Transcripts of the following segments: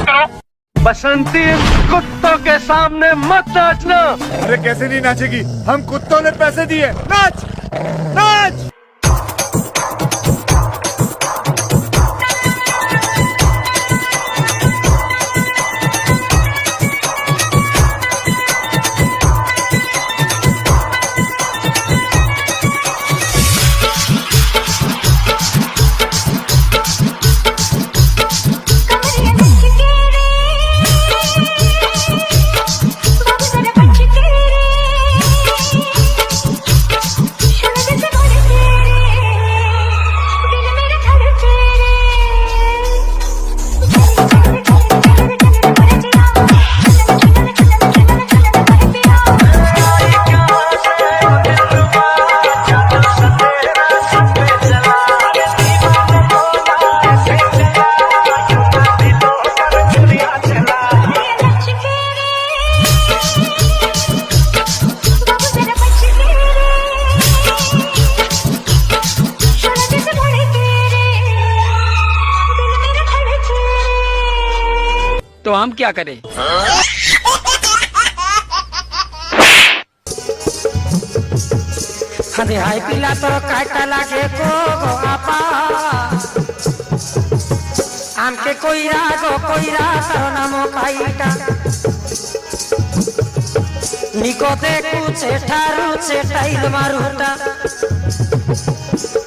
मत करो। बसंती, कुत्तों के सामने मत नाचना। अरे कैसे नहीं नाचेगी, हम कुत्तों ने पैसे दिए, नाच नाच। तो हम क्या करें? हदे हाय पिला तो काटा लागे को गो आपा आमके कोईरा तारो नामो काईटा निकोते कुछे ठारू छे टाइल मारूटा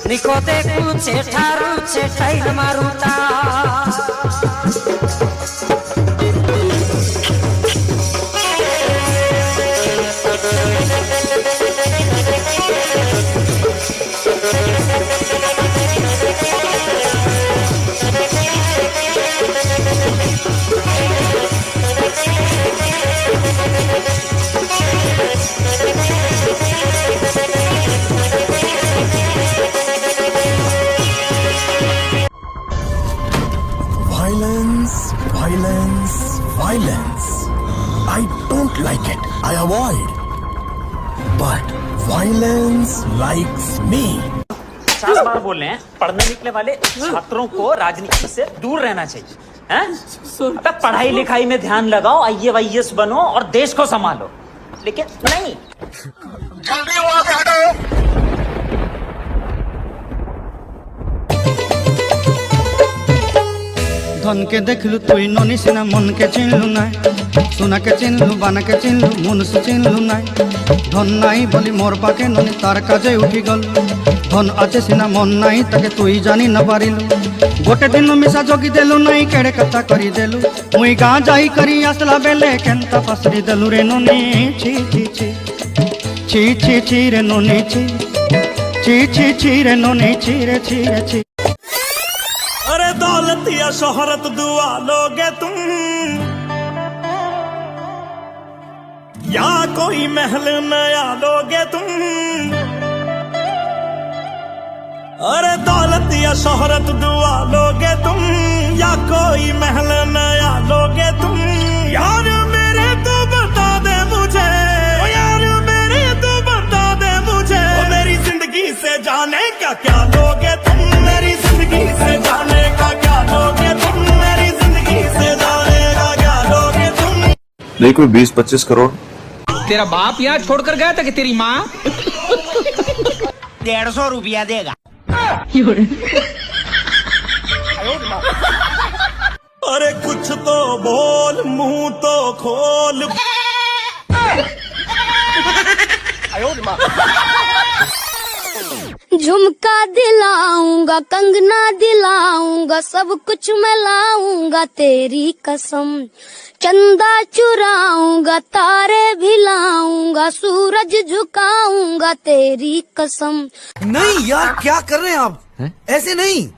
निकोते कुछे ठारू छे tile मारूटा Violence, violence, violence. I don't like it. I avoid. But violence likes me. 50 बार बोल रहे हैं, पढ़ने निकले वाले छात्रों को राजनीति से दूर रहना चाहिए। हैं? अबे पढ़ाई लिखाई में ध्यान लगाओ, IAS बनो और देश को संभालो। लेकिन नहीं, जल्दी वहां से हटो। धन के देखलु तुई ननी सिना मन के चिन्हलु नाई सोना के चिन्हलु बाना के चिन्हलु मनुष्य चिन्हलु नाई धन नाई बोली मोर पाके ननी तार काजे उठी गल धन आचे सिना मन नाई ताके तुई जानी न पारिलु गोटे दिन मिसा जोगी देलु नाई केड़े कथा करी देलु मुई गाँ जाई करी आसला बेले केंता पासरी देलु रे ननी छी छी छी छी छी छी रे ननी छी छी छी छी रे ननी छी रे छी रे छी। अरे दौलत या शोहरत दुआ लोगे तुम या कोई महल नया लोगे तुम अरे दौलत या शोहरत दुआ लोगे तुम या कोई महल नया लोगे तुम यार मेरे तो बता दे मुझे यार मेरे तो बता दे मुझे मेरी जिंदगी से जाने का क्या लोगे तुम मेरी जिंदगी से जाने का क्या लोगे तुम मेरी जिंदगी से जाने का क्या लोगे तुम। नहीं कोई 20-25 करोड़। तेरा बाप यहाँ छोड़कर गया था कि तेरी माँ? 150 रुपया देगा। अरे कुछ तो बोल मुंह तो खोल। झुमका दिलाऊंगा कंगना दिलाऊंगा सब कुछ मैं लाऊंगा तेरी कसम चंदा चुराऊंगा तारे भी लाऊंगा सूरज झुकाऊंगा तेरी कसम। नहीं यार क्या कर रहे हैं आप? ऐसे नहीं,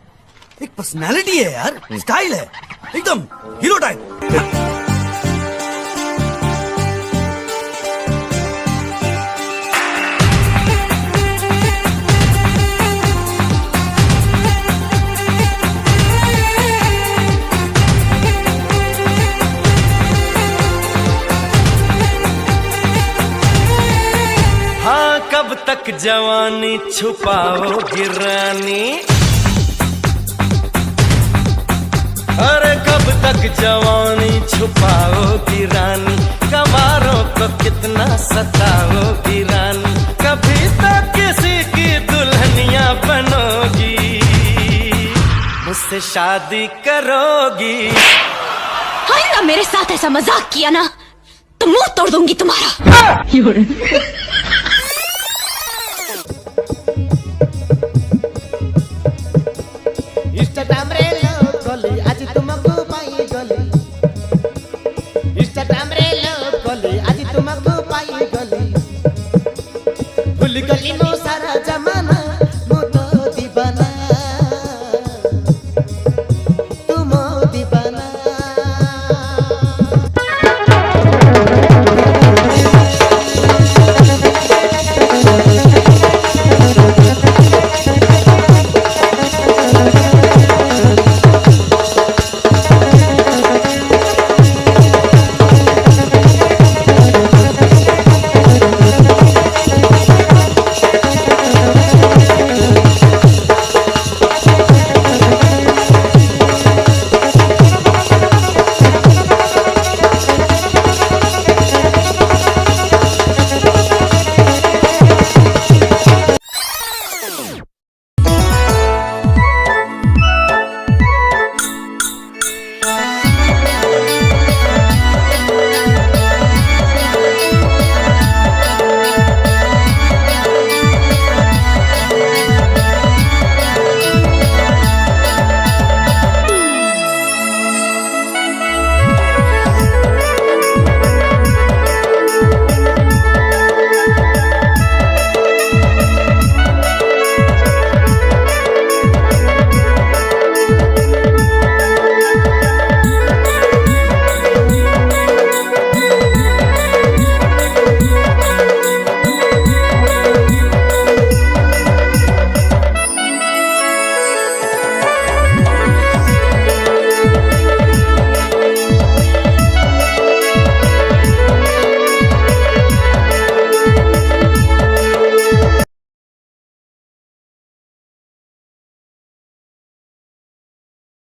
एक पर्सनालिटी है यार, स्टाइल है एकदम हीरो टाइप। कब तक जवानी छुपाओगी रानी अरे कब तक जवानी छुपाओगी रानी, गवारों को कितना सताओगी रानी, कभी तो किसी की दुल्हनिया बनोगी, मुझसे शादी करोगी। आइंदा मेरे साथ ऐसा मजाक किया ना तो मुंह तोड़ दूंगी तुम्हारा। इष्टतम रे